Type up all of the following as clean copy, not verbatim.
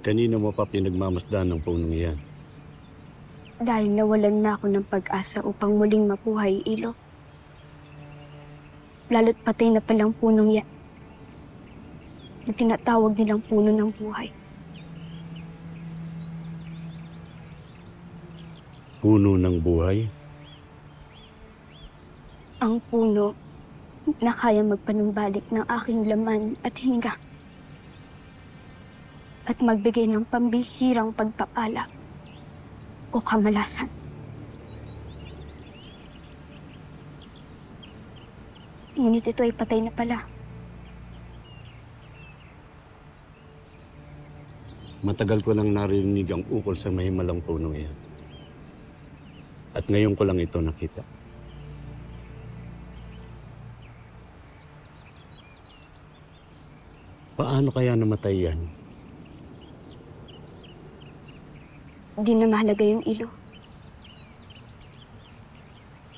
Kanino mo pa pinagmamasdan ng punong iyan? Dahil nawalan na ako ng pag-asa upang muling mabuhay, Ilo. Lalo't patay na palang punong yan na tinatawag nilang puno ng buhay. Puno ng buhay? Ang puno na kaya magpanumbalik ng aking laman at hininga at magbigay ng pambihirang pagpapala o kamalasan. Ngunit ito ay patay na pala. Matagal ko nang narinig ang ukol sa mahimalang punong iyan. At ngayon ko lang ito nakita. Paano kaya namatay yan? Di na mahalaga yung Ilo.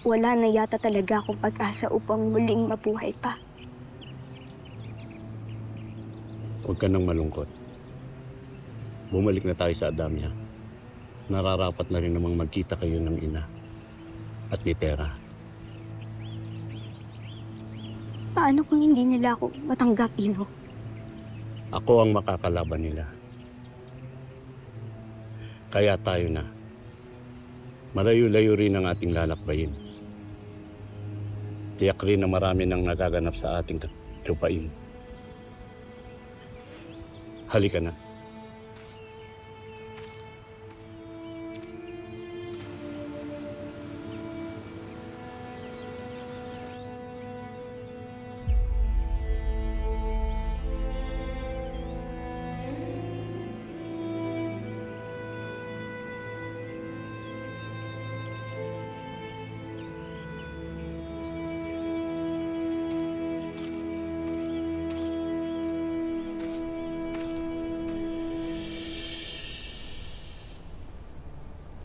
Wala na yata talaga akong pag-asa upang muling mabuhay pa. Huwag ka nang malungkot. Bumalik na tayo sa Adamya. Nararapat na rin namang magkita kayo ng ina at ni Tera. Paano kung hindi nila ako matanggap, Ilo? Ako ang makakalaban nila. Kaya tayo na. Malayo-layo rin ang ating lalakbayin. Tiyak rin na marami nang nagaganap sa ating lupain. Halika na.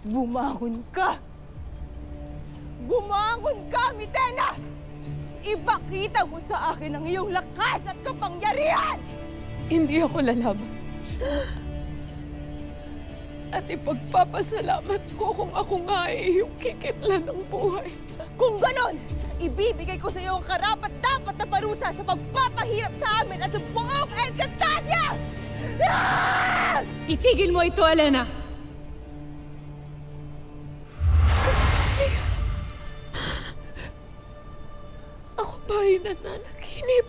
Bumangon ka! Bumangon ka, Mitena! Ipakita mo sa akin ang iyong lakas at kapangyarihan! Hindi ako lalaban. At ipagpapasalamat ko kung ako nga ay iyong kikitlan ng buhay. Kung ganon, ibibigay ko sa iyo ang karapat-dapat na parusa sa pagpapahirap sa amin at sa buong Encantadia! Ah! Itigil mo ito, Elena! Ako ba ay nananaginip?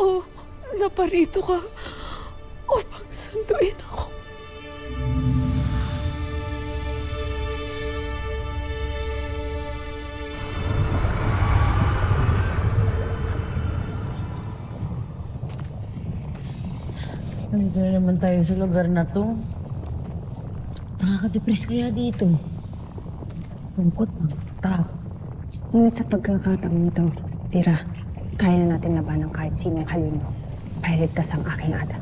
O naparito ka upang sunduin ako? Nandito na naman tayo sa lugar na to. Nakaka-depress kaya dito. Lungkot ng tao. Ngunit sa pagkakataong ito, Tira, kaya na natin labanan kahit sinong halino. Pailigtas ang aking Ada.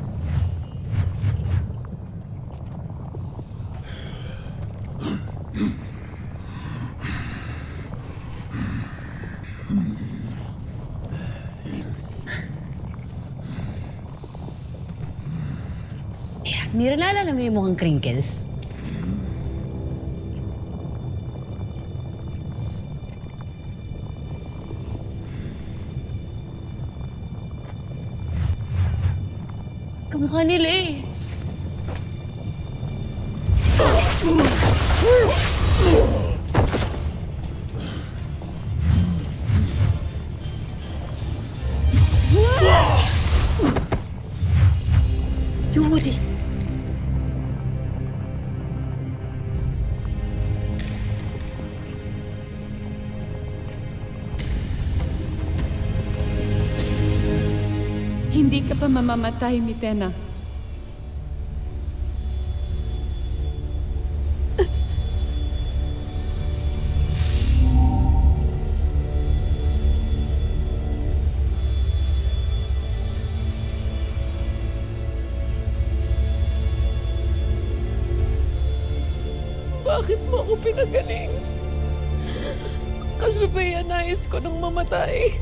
Mira, naalala mo yung mukhang crinkles? Kamukha nila eh. Yudi! Hindi ka pa mamamatay, Mitena. Bakit mo ako pinagaling? Kasubaya nais ko nang mamatay.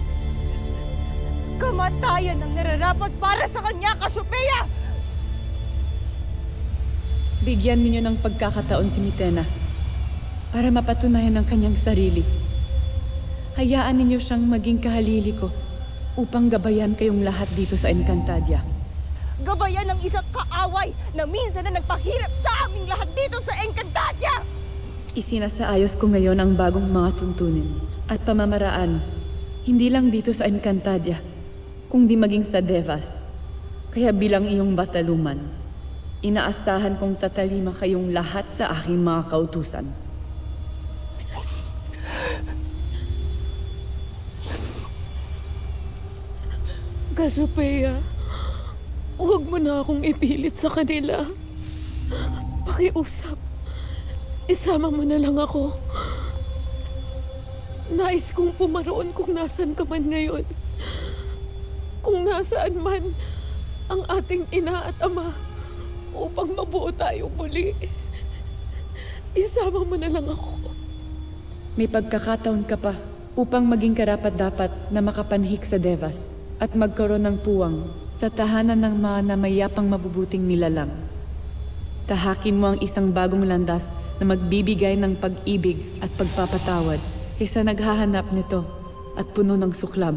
kamatayan ang nararapat para sa kanya, Cassiopeia! Bigyan ninyo ng pagkakataon si Mitena para mapatunayan ang kanyang sarili. Hayaan ninyo siyang maging kahalili ko upang gabayan kayong lahat dito sa Encantadia. Gabayan ng isang kaaway na minsan na nagpahirap sa aming lahat dito sa Encantadia! Isinasaayos ko ngayon ang bagong mga tuntunin at pamamaraan, hindi lang dito sa Encantadia, kundi maging sa Devas. Kaya bilang iyong bataluman, inaasahan kong tatalima kayong lahat sa aking mga kautusan. Cassiopeia, huwag mo na akong ipilit sa kanila. Pakiusap. Isama mo na lang ako. Nais kong pumaroon kung nasaan ka man ngayon. Kung nasaan man ang ating ina at ama upang mabuo tayo muli. Isama mo na lang ako. May pagkakataon ka pa upang maging karapat-dapat na makapanhik sa Devas at magkaroon ng puwang sa tahanan ng mga namayapang mabubuting nilalang. Tahakin mo ang isang bagong landas na magbibigay ng pag-ibig at pagpapatawad kaysa naghahanap nito at puno ng suklam.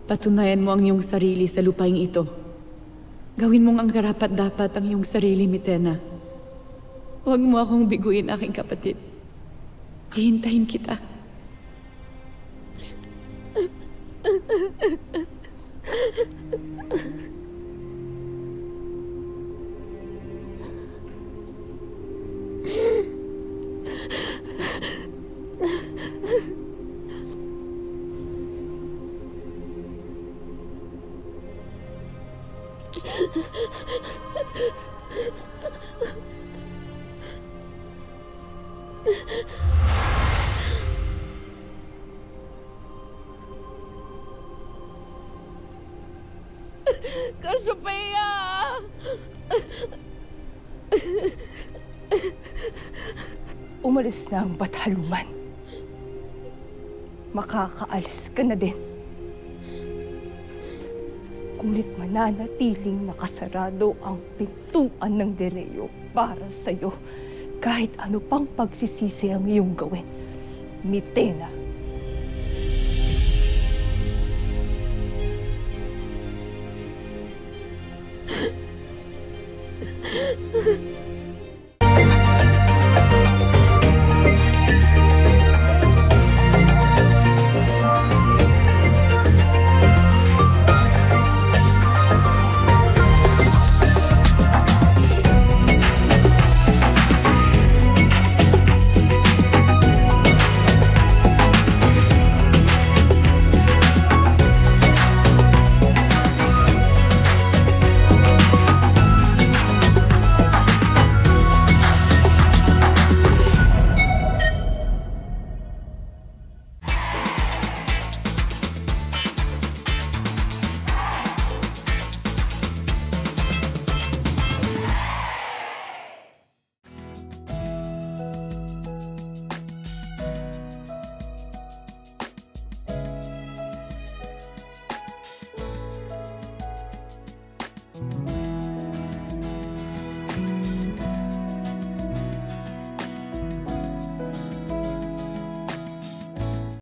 Patunayan mo ang iyong sarili sa lupaing ito. Gawin mong ang karapat-dapat ang iyong sarili, Mitena. Huwag mo akong biguin, aking kapatid. Hihintayin kita. Cassiopeia! Umalis na ang bataluman. Makakaalis ka na din. Ngunit mananatiling nakasarado ang pintuan ng Dereo para sa'yo kahit ano pang pagsisisi ang iyong gawin. Mitena.